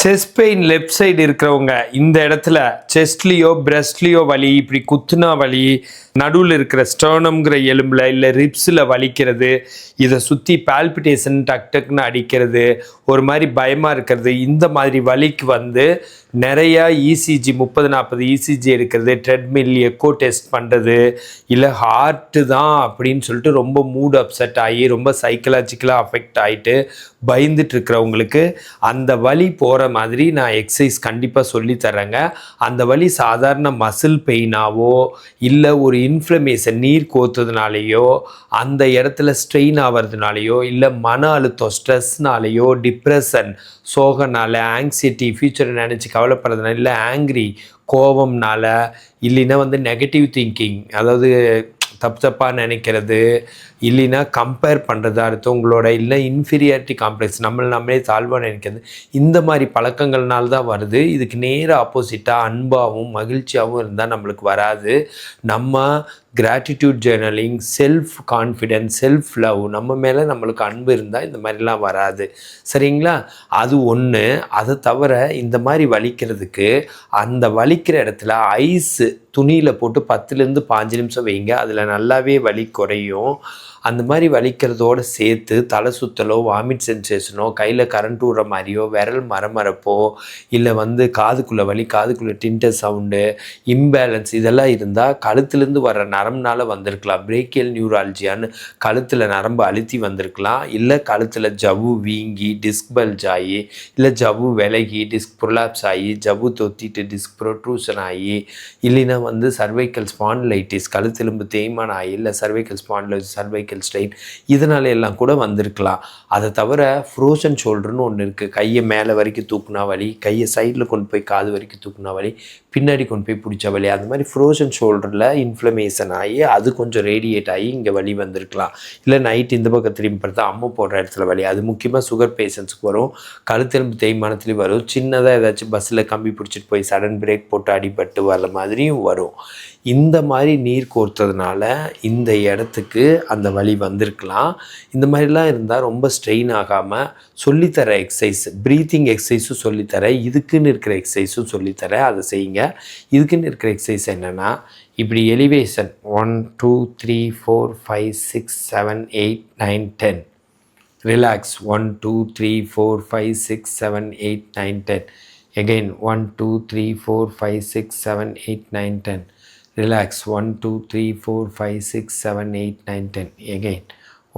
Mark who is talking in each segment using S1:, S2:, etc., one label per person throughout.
S1: Chest pain left side இருக்கிறவங்க இந்த இடத்துல செஸ்ட்லேயோ பிரஸ்ட்லேயோ வலி, இப்படி குத்துனா வலி, நடுவில் இருக்கிற ஸ்டர்னம்ங்கிற எலும்பில் இல்லை ரிப்ஸில் வலிக்கிறது, இதை சுற்றி பால்பிட்டேஷன் டக் டக்குன்னு அடிக்கிறது, ஒரு மாதிரி பயமாக இருக்கிறது, இந்த மாதிரி வலிக்கு வந்து நிறையா இசிஜி 30-40 இசிஜி எடுக்கிறது, ட்ரெட்மில் எக்கோ டெஸ்ட் பண்ணுறது, இல்லை ஹார்ட்டு தான் அப்படின்னு சொல்லிட்டு ரொம்ப மூட் அப்செட் ஆகி ரொம்ப சைக்கலாஜிக்கலாக அஃபெக்ட் ஆகிட்டு பயந்துட்டு இருக்கிறவங்களுக்கு அந்த வலி போகிற மாதிரி நான் எக்ஸசைஸ் கண்டிப்பாக சொல்லித்தரேங்க. அந்த வலி சாதாரண மசில் பெயினாவோ இல்லை ஒரு இன்ஃப்ளமேஷன் நீர் கோத்துறதுனாலேயோ அந்த இடத்துல ஸ்ட்ரெயின் ஆகிறதுனாலையோ இல்லை மன அழுத்தம் ஸ்ட்ரெஸ்னாலேயோ டிப்ரெஷன் சோகனால ஆங்ஸைட்டி ஃப்யூச்சரை நினச்சி கவலைப்படுறதுனால இல்லை ஆங்க்ரி கோபம்னால இல்லைன்னா வந்து நெகட்டிவ் திங்கிங் அதாவது தப்பாக நினைக்கிறது இல்லைன்னா கம்பேர் பண்ணுறது அடுத்தவங்களோட இல்லை இன்ஃபீரியாரிட்டி காம்ப்ளெக்ஸ் நம்மளே தாழ்வாக நினைக்கிறது இந்த மாதிரி பழக்கங்கள்னால தான் வருது. இதுக்கு நேர ஆப்போசிட்டாக அன்பாகவும் மகிழ்ச்சியாகவும் இருந்தால் நம்மளுக்கு வராது. நம்ம gratitude journaling, self confidence, self love நம்ம மேலே நம்மளுக்கு அன்பு இருந்தால் இந்த மாதிரிலாம் வராது. சரிங்களா? அது ஒன்று. அதை தவிர இந்த மாதிரி வலிக்கிறதுக்கு அந்த வலிக்கிற இடத்துல ஐஸு துணியில் போட்டு 10லேருந்து 5 நிமிஷம் வைங்க. அதில் நல்லாவே வலி குறையும். அந்த மாதிரி வலிக்கிறதோடு சேர்த்து தலை சுத்தலோ வாமிட் சென்சேஷனோ கையில் கரண்ட் விடுற மாதிரியோ விரல் மரமரப்போ இல்லை வந்து காதுக்குள்ளே வலி காதுக்குள்ளே டிண்டர் சவுண்டு இம்பேலன்ஸ் இதெல்லாம் இருந்தால் கழுத்துலேருந்து வர்ற நரம்புனால வந்திருக்கலாம். பிரேக்கியல் நியூராலஜியான்னு கழுத்தில் நரம்பு அழுத்தி வந்திருக்கலாம். இல்லை கழுத்தில் ஜவ்வு வீங்கி டிஸ்க் பல்ஜ் ஆகி இல்லை ஜவ்வு விலகி டிஸ்க் ப்ரொலாப்ஸ் ஆகி ஜவ்வு தொத்திட்டு டிஸ்க் ப்ரொட்ரூஷன் ஆகி இல்லைன்னா வந்து சர்வைக்கல் ஸ்பாண்டிலைட்டிஸ் கழுத்தெலும்பு தேய்மானம் ஆகி இல்லை சர்வைக்கல் ஸ்பாண்டிலைட்டிஸ் சர்வைக்கல் ஸ்ட்ரெயின் இதனால எல்லாம் கூட வந்திருக்கலாம். அதை தவிர ஃப்ரோசன் ஷோல்டர்னு ஒன்று இருக்குது. கையை மேலே வரைக்கும் தூக்குனா வலி, கையை சைடில் கொண்டு போய் காது வரைக்கும் தூக்குனா வலி, பின்னாடி கொண்டு போய் பிடிச்ச வலி, அந்த மாதிரி ஃப்ரோசன் ஷோல்டரில் இன்ஃப்ளமேஷன் ஆகி அது கொஞ்சம் ரேடியேட் ஆகி இங்கே வலி வந்திருக்கலாம். இல்லை நைட் இந்த பக்கம் திரும்பி பார்த்தா அம்மை போடுற இடத்துல வலி, அது முக்கியமாக சுகர் பேஷண்ட்ஸுக்கு வரும். கழுத்தெலும்பு தேய்மானத்துலேயும் வரும். சின்னதாக ஏதாச்சும் பஸ்ஸில் கம்பி பிடிச்சிட்டு போய் சடன் பிரேக் போட்டு அடிபட்டு வர்ற மாதிரியும் வரும். இந்த மாதிரி நீர் கோர்த்ததுனால இந்த இடத்துக்கு அந்த வலி வந்திருக்கலாம். இந்த மாதிரிலாம் இருந்தால் ரொம்ப ஸ்ட்ரெயின் ஆகாமல் சொல்லித்தர எக்ஸசைஸ் ப்ரீத்திங் எக்ஸசைஸும் சொல்லித்தரேன். இதுக்குன்னு இருக்கிற எக்ஸசைஸும் சொல்லித்தரேன். அதை செய்யுங்க. இதுக்குன்னு இருக்கிற எக்ஸசைஸ் என்னென்னா இப்படி elevation 1 2 3 4 5 6 7 8 9 10 relax 1 2 3 4 5 6 7 8 9 10 again 1 2 3 4 5 6 7 8 9 10 relax 1 2 3 4 5 6 7 8 9 10 again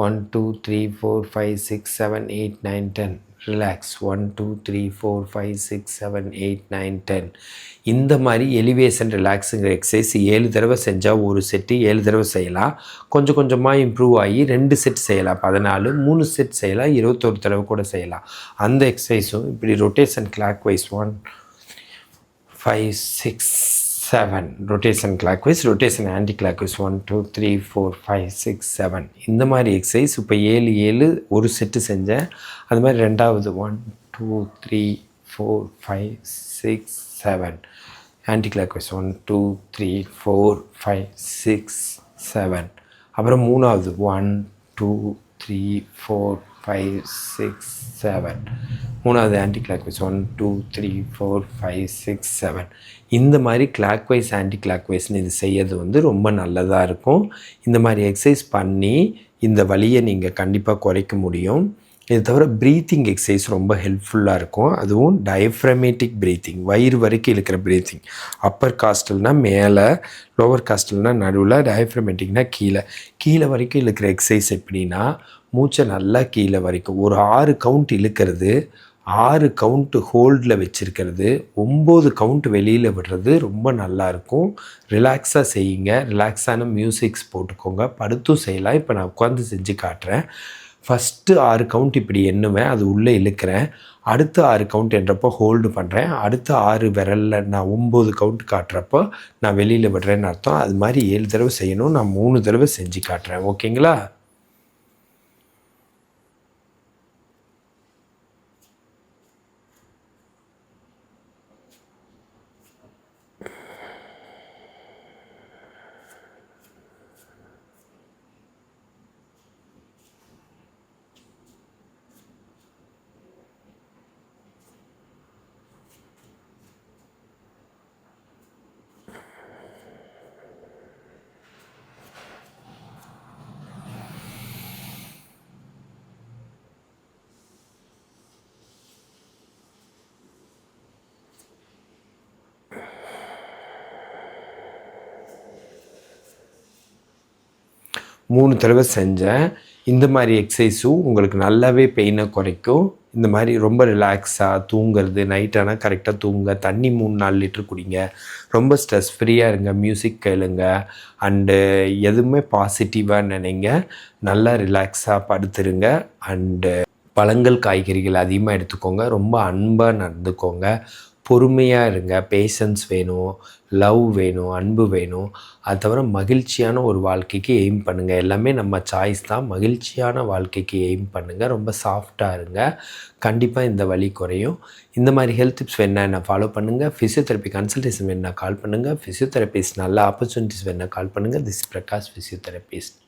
S1: 1 2 3 4 5 6 7 8 9 10 relax 1 2 3 4 5 6 7 8 9 10 இந்த மாதிரி எலிவேஷன் ரிலாக்ஸுங்கிற எக்ஸசைஸ் 7 தடவை செஞ்சால் ஒரு செட்டு 7 தடவை செய்யலாம். கொஞ்சம் கொஞ்சமாக இம்ப்ரூவ் ஆகி 2 செட் செய்யலாம் 14, 3 செட் செய்யலாம் 21 தடவை கூட செய்யலாம். அந்த எக்ஸசைஸும் இப்படி rotation clockwise 1 5 6 7 rotation clockwise rotation anti clockwise 1 2 3 4 5 6 7 இந்த மாதிரி எக்ஸசைஸ் இப்போ 7 ஒரு செட்டு செஞ்சேன். அது மாதிரி ரெண்டாவது 1 2 3 4 5 6 7 ஆன்டி கிளாக் வைஸ் 1 2 3 4 5 6 7 அப்புறம் மூணாவது 1 2 3 4 5 6 7 மூணாவது ஆன்டி கிளாக் வைஸ் 1 2 3 4 5 6 7 இந்த மாதிரி கிளாக் வைஸ் ஆன்டி கிளாக் வைஸ்னு இது செய்யறது வந்து ரொம்ப நல்லதாக இருக்கும். இந்த மாதிரி எக்ஸசைஸ் பண்ணி இந்த வலியை நீங்கள் கண்டிப்பாக குறைக்க முடியும். இது தவிர ப்ரீத்திங் எக்ஸசைஸ் ரொம்ப ஹெல்ப்ஃபுல்லாக இருக்கும். அதுவும் டயஃப்ரமேட்டிக் ப்ரீத்திங் வயிறு வரைக்கும் இழுக்கிற ப்ரீத்திங். அப்பர் காஸ்டல்னால் மேலே, லோவர் காஸ்டல்னால் நடுவில், டயஃப்ரமேட்டிக்னால் கீழே வரைக்கும் இழுக்கிற எக்ஸசைஸ் எப்படின்னா மூச்சை நல்லா கீழே வரைக்கும் ஒரு 6 கவுண்ட் இழுக்கிறது, 6 கவுண்ட்டு ஹோல்டில் வச்சுருக்கிறது, 9 கவுண்ட் வெளியில் விடுறது ரொம்ப நல்லாயிருக்கும். ரிலாக்ஸாக செய்யுங்க. ரிலாக்ஸான மியூசிக்ஸ் போட்டுக்கோங்க. படுத்தும் செய்யலாம். இப்போ நான் உட்காந்து செஞ்சு காட்டுறேன். ஃபஸ்ட்டு 6 கவுண்ட் இப்படி எண்ணுவேன், அது உள்ளே இழுக்கிறேன். அடுத்த 6 கவுண்ட் என்றப்போ ஹோல்டு பண்ணுறேன். அடுத்த 6 விரலில் நான் 9 கவுண்ட் காட்டுறப்போ நான் வெளியில் விடுறேன்னு அர்த்தம். அது மாதிரி 7 தடவை செய்யணும். நான் 3 தடவை செஞ்சு காட்டுறேன். ஓகேங்களா? 3 தடவை செஞ்சேன். இந்த மாதிரி எக்ஸசைஸும் உங்களுக்கு நல்லாவே பெயினை குறைக்கும். இந்த மாதிரி ரொம்ப ரிலாக்ஸாக தூங்குறது, நைட் ஆனால் கரெக்டாக தூங்குங்க, தண்ணி 3-4 லிட்டர் குடிங்க, ரொம்ப ஸ்ட்ரெஸ் ஃப்ரீயாக இருங்க, மியூசிக் கேளுங்க, அண்டு எதுவுமே பாசிட்டிவாக நினைங்க, நல்லா ரிலாக்ஸாக படுத்துருங்க. அண்டு பழங்கள் காய்கறிகள் அதிகமாக எடுத்துக்கோங்க, ரொம்ப அன்பாக நடந்துக்கோங்க, பொறுமையாக இருங்க, பேஷன்ஸ் வேணும், லவ் வேணும், அன்பு வேணும். அது தவிர மகிழ்ச்சியான ஒரு வாழ்க்கைக்கு எய்ம் பண்ணுங்கள். எல்லாமே நம்ம சாய்ஸ் தான். மகிழ்ச்சியான வாழ்க்கைக்கு எய்ம் பண்ணுங்கள். ரொம்ப சாஃப்டாக இருங்க. கண்டிப்பாக இந்த வலி குறையும். இந்த மாதிரி ஹெல்த் டிப்ஸ் வேணா என்ன ஃபாலோ பண்ணுங்கள். ஃபிசியோதெரப்பி கன்சல்டேஷன் வேணா கால் பண்ணுங்கள். ஃபிசியோதெரபிஸ்ட் நல்ல ஆப்பர்ச்சுனிட்டிஸ் வேணா கால் பண்ணுங்கள். This Prakash physiotherapist.